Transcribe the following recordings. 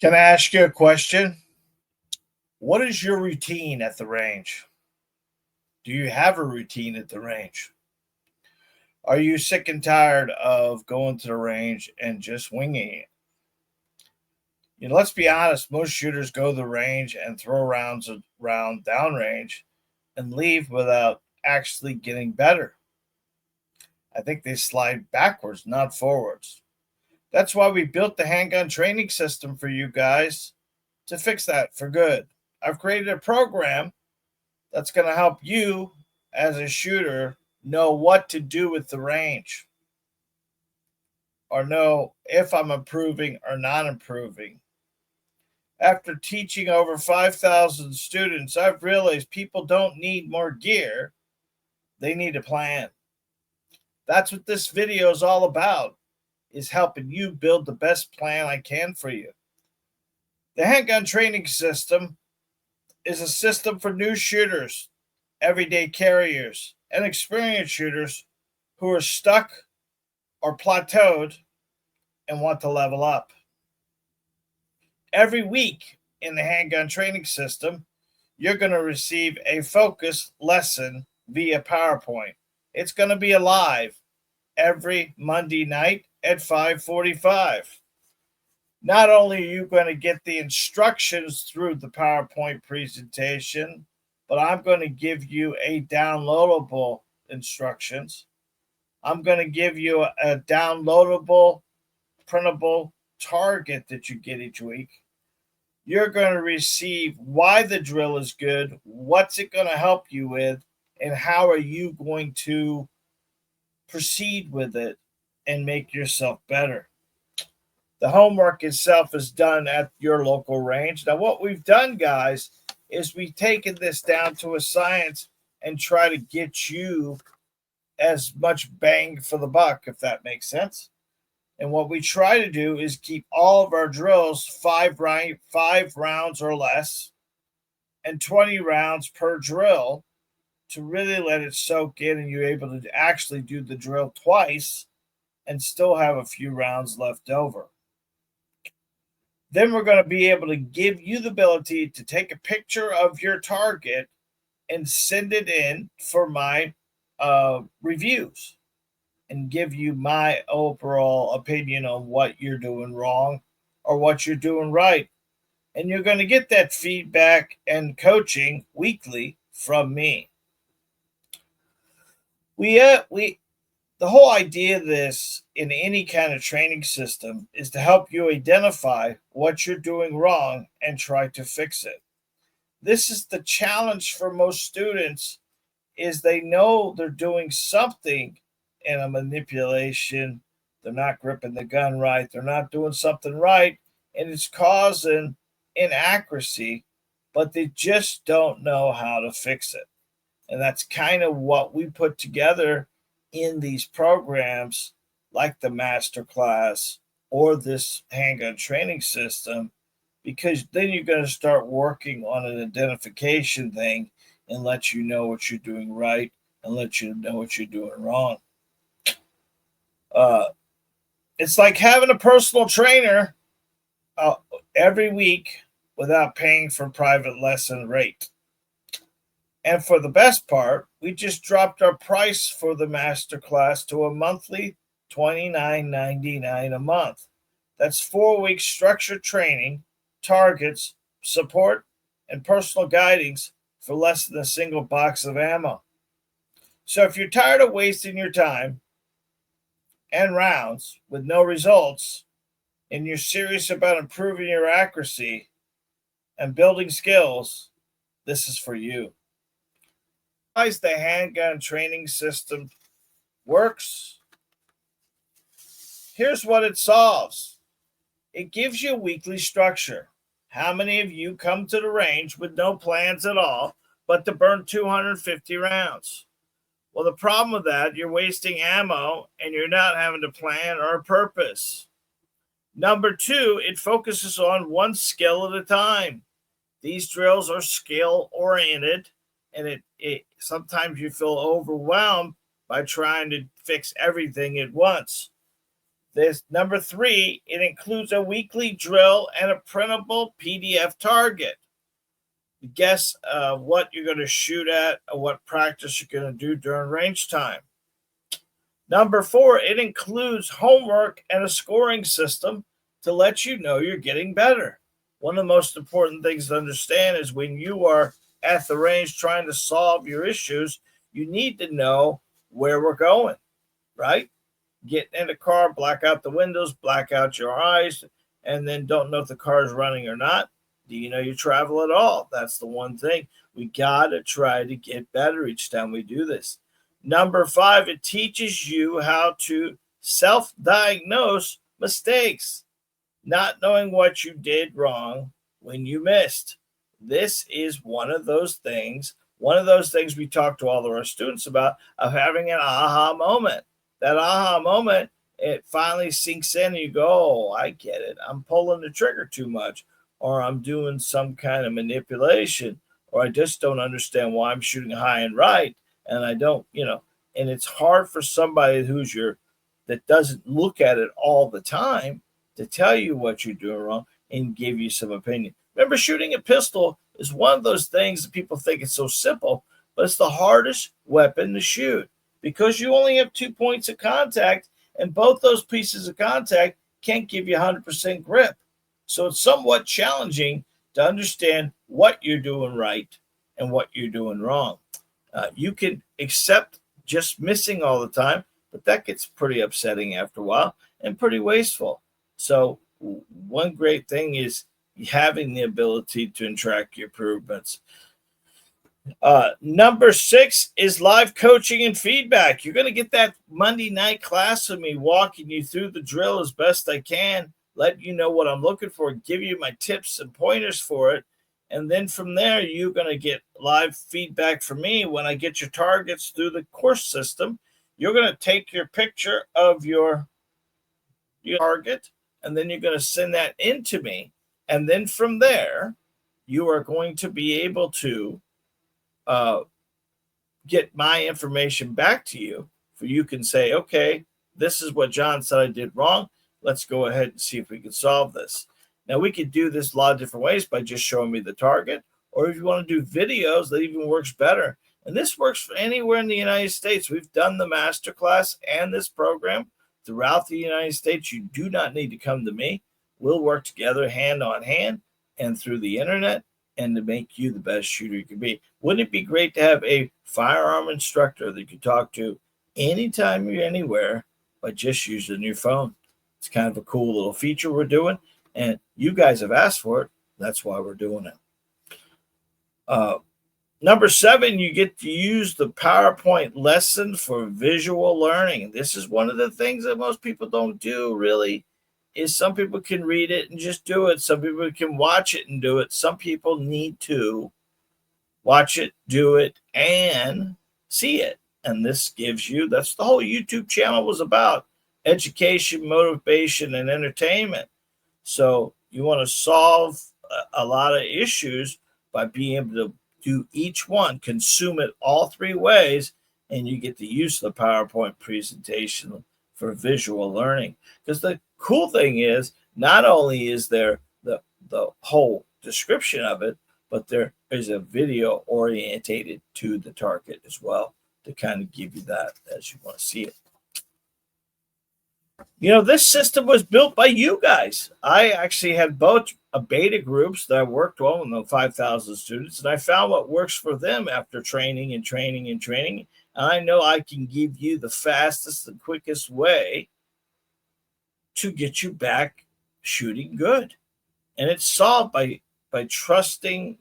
Can I ask you a question? What is your routine at the range? Do you have a routine at the range? Are you sick and tired of going to the range and just winging it? Let's be honest, most shooters go to the range and throw rounds around downrange and leave without actually getting better. I think they slide backwards, not forwards. That's why we built the handgun training system for you guys to fix that for good. I've created a program that's going to help you as a shooter know what to do with the range or know if I'm improving or not improving. After teaching over 5,000 students, I've realized people don't need more gear. They need a plan. That's what this video is all about, is helping you build the best plan I can for you. The Handgun Training System is a system for new shooters, everyday carriers, and experienced shooters who are stuck or plateaued and want to level up. Every week in the Handgun Training System, you're going to receive a focused lesson via PowerPoint. It's going to be live every Monday night at 5:45. Not only are you going to get the instructions through the PowerPoint presentation, but I'm going to give you a downloadable instructions. I'm going to give you a downloadable, printable target that you get each week. You're going to receive why the drill is good, what's it going to help you with, and how are you going to proceed with it and make yourself better. The homework itself is done at your local range. Now, what we've done, guys, is we've taken this down to a science and try to get you as much bang for the buck, if that makes sense. And what we try to do is keep all of our drills five rounds or less and 20 rounds per drill to really let it soak in and you're able to actually do the drill twice and still have a few rounds left over. Then we're going to be able to give you the ability to take a picture of your target and send it in for my reviews and give you my overall opinion on what you're doing wrong or what you're doing right. And you're going to get that feedback and coaching weekly from me. The whole idea of this in any kind of training system is to help you identify what you're doing wrong and try to fix it. This is the challenge for most students, is they know they're doing something in a manipulation. They're not gripping the gun right. They're not doing something right, and it's causing inaccuracy, but they just don't know how to fix it. And that's kind of what we put together in these programs like the master class or this handgun training system, because then you're going to start working on an identification thing and let you know what you're doing right and let you know what you're doing wrong. It's like having a personal trainer every week without paying for private lesson rate. And for the best part, we just dropped our price for the masterclass to a monthly $29.99 a month. That's 4 weeks structured training, targets, support, and personal guidings for less than a single box of ammo. So if you're tired of wasting your time and rounds with no results, and you're serious about improving your accuracy and building skills, this is for you. The handgun training system works. Here's what it solves. It gives you a weekly structure. How many of you come to the range with no plans at all but to burn 250 rounds? Well, the problem with that, you're wasting ammo and you're not having a plan or a purpose. Number two, it focuses on one skill at a time. These drills are skill oriented, and it sometimes you feel overwhelmed by trying to fix everything at once. This number 3, it includes a weekly drill and a printable PDF target. Guess what you're going to shoot at, or what practice you're going to do during range time. Number 4, it includes homework and a scoring system to let you know you're getting better. One of the most important things to understand is when you are at the range trying to solve your issues, you need to know where we're going, right? Get in the car, black out the windows, black out your eyes, and then don't know if the car is running or not. Do you know you travel at all? That's the one thing. We got to try to get better each time we do this. Number 5, it teaches you how to self-diagnose mistakes, not knowing what you did wrong when you missed. This is one of those things we talk to all of our students about, of having an aha moment. That aha moment, it finally sinks in and you go, oh, I get it. I'm pulling the trigger too much, or I'm doing some kind of manipulation, or I just don't understand why I'm shooting high and right. And I don't, and it's hard for somebody that doesn't look at it all the time to tell you what you're doing wrong and give you some opinion. Remember, shooting a pistol is one of those things that people think it's so simple, but it's the hardest weapon to shoot because you only have 2 points of contact, and both those pieces of contact can't give you 100% grip. So it's somewhat challenging to understand what you're doing right and what you're doing wrong. You can accept just missing all the time, but that gets pretty upsetting after a while and pretty wasteful. So one great thing is having the ability to track your improvements. Number 6 is live coaching and feedback. You're going to get that Monday night class with me, walking you through the drill as best I can, let you know what I'm looking for, give you my tips and pointers for it. And then from there, you're going to get live feedback from me when I get your targets through the course system. You're going to take your picture of your target, and then you're going to send that in to me. And then from there, you are going to be able to get my information back to you, for you can say, okay, this is what John said I did wrong. Let's go ahead and see if we can solve this. Now, we could do this a lot of different ways by just showing me the target, or if you want to do videos, that even works better. And this works for anywhere in the United States. We've done the masterclass and this program throughout the United States. You do not need to come to me. We'll work together hand on hand and through the internet, and to make you the best shooter you can be. Wouldn't it be great to have a firearm instructor that you can talk to anytime you're anywhere by just using your phone? It's kind of a cool little feature we're doing, and you guys have asked for it. That's why we're doing it. Number 7, you get to use the PowerPoint lesson for visual learning. This is one of the things that most people don't do, really, is some people can read it and just do it. Some people can watch it and do it. Some people need to watch it, do it, and see it. And this gives you, that's the whole YouTube channel was about, education, motivation, and entertainment. So you want to solve a lot of issues by being able to do each one, consume it all 3 ways, and you get the use of the PowerPoint presentation for visual learning. Because the cool thing is, not only is there the whole description of it, but there is a video orientated to the target as well to kind of give you that as you want to see it. This system was built by you guys. I actually had both beta groups that I worked on with 5,000 students, and I found what works for them after training and training and training. And I know I can give you the fastest and quickest way to get you back shooting good. And it's solved by trusting.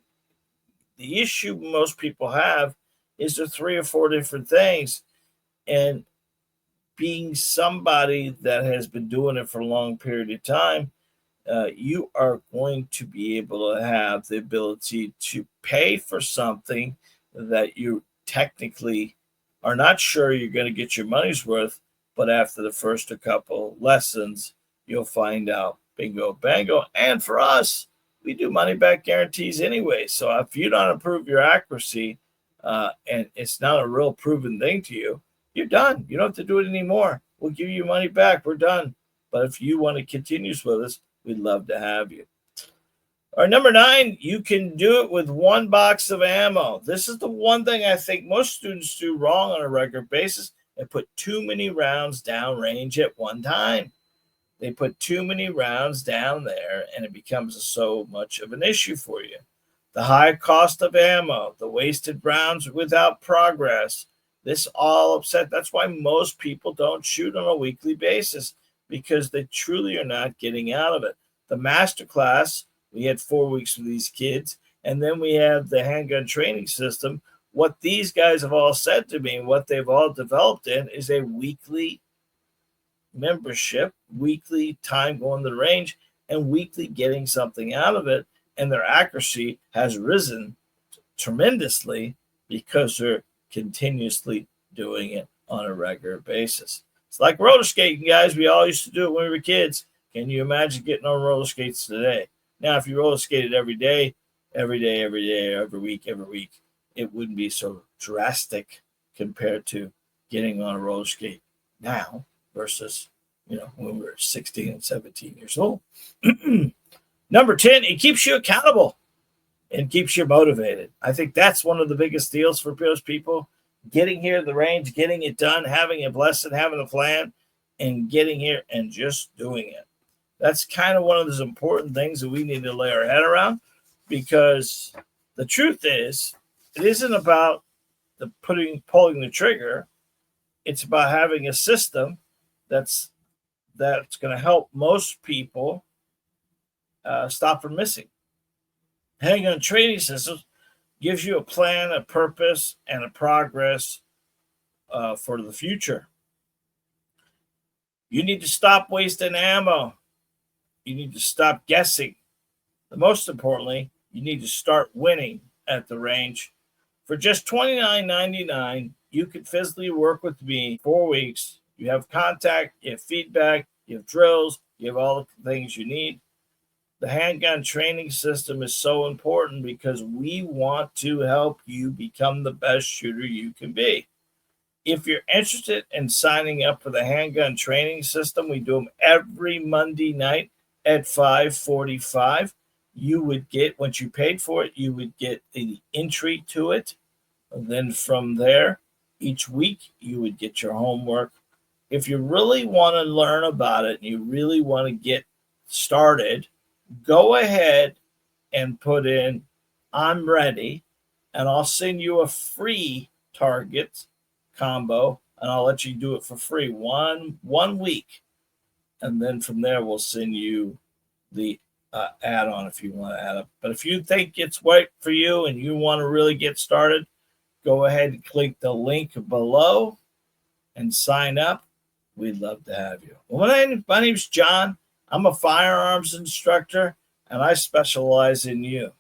The issue most people have is there 3 or 4 different things, and being somebody that has been doing it for a long period of time, you are going to be able to have the ability to pay for something that you technically are not sure you're going to get your money's worth, but after the first couple lessons, you'll find out, bingo, bango. And for us, we do money back guarantees anyway. So if you don't improve your accuracy, and it's not a real proven thing to you, you're done. You don't have to do it anymore. We'll give you money back. We're done. But if you want to continue with us, we'd love to have you. All right, number 9, you can do it with one box of ammo. This is the one thing I think most students do wrong on a regular basis. They put too many rounds downrange at one time. They put too many rounds down there, and it becomes so much of an issue for you. The high cost of ammo, the wasted rounds without progress, this all upset. That's why most people don't shoot on a weekly basis, because they truly are not getting out of it. The master class, we had 4 weeks with these kids, and then we have the handgun training system. What these guys have all said to me, what they've all developed in, is a weekly membership, weekly time going to the range, and weekly getting something out of it. And their accuracy has risen tremendously because they're continuously doing it on a regular basis. It's like roller skating, guys. We all used to do it when we were kids. Can you imagine getting on roller skates today? Now, if you roller skated every day, every week, it wouldn't be so drastic compared to getting on a roller skate now versus, when we were 16 and 17 years old. Number 10, it keeps you accountable and keeps you motivated. I think that's one of the biggest deals for those people. Getting here to the range, getting it done, having a blessing, having a plan, and getting here and just doing it. That's kind of one of those important things that we need to lay our head around, because the truth is, it isn't about pulling the trigger. It's about having a system that's going to help most people stop from missing. Handgun Training System gives you a plan, a purpose, and a progress for the future. You need to stop wasting ammo. You need to stop guessing. But most importantly, you need to start winning at the range. For just $29.99, you can physically work with me 4 weeks. You have contact, you have feedback, you have drills, you have all the things you need. The handgun training system is so important because we want to help you become the best shooter you can be. If you're interested in signing up for the handgun training system, we do them every Monday night at 5:45. You would get, once you paid for it, you would get an entry to it. And then from there, each week, you would get your homework. If you really want to learn about it and you really want to get started, go ahead and put in, I'm ready, and I'll send you a free target combo, and I'll let you do it for free one week. And then from there, we'll send you the add-on if you want to add up. But if you think it's right for you and you want to really get started, go ahead and click the link below and sign up. We'd love to have you. Well, my name's John. I'm a firearms instructor, and I specialize in you.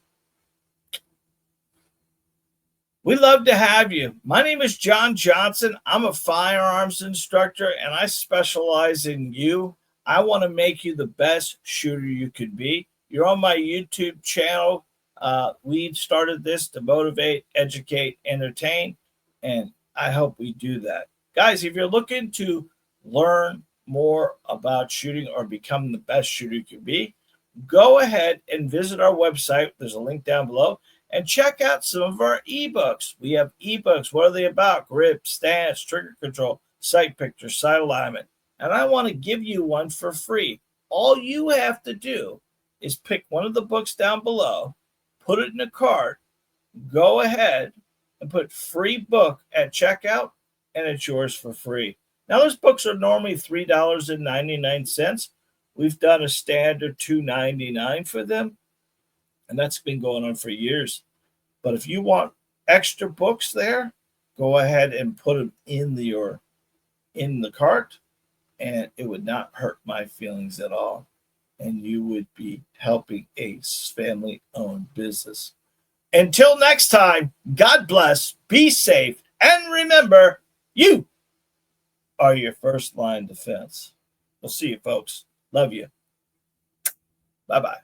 We'd love to have you. My name is John Johnson. I'm a firearms instructor, and I specialize in you. I want to make you the best shooter you could be. You're on my YouTube channel. We started this to motivate, educate, entertain, and I hope we do that. Guys, if you're looking to learn more about shooting or become the best shooter you can be, go ahead and visit our website. There's a link down below, and check out some of our eBooks. We have eBooks. What are they about? Grip, stance, trigger control, sight picture, sight alignment. And I want to give you one for free. All you have to do is pick one of the books down below, put it in a cart, go ahead and put free book at checkout, and it's yours for free. Now, those books are normally $3.99. We've done a standard $2.99 for them, and that's been going on for years. But if you want extra books there, go ahead and put them in the cart, and it would not hurt my feelings at all. And you would be helping a family-owned business. Until next time, God bless, be safe, and remember, you are your first line defense. We'll see you, folks. Love you. Bye-bye.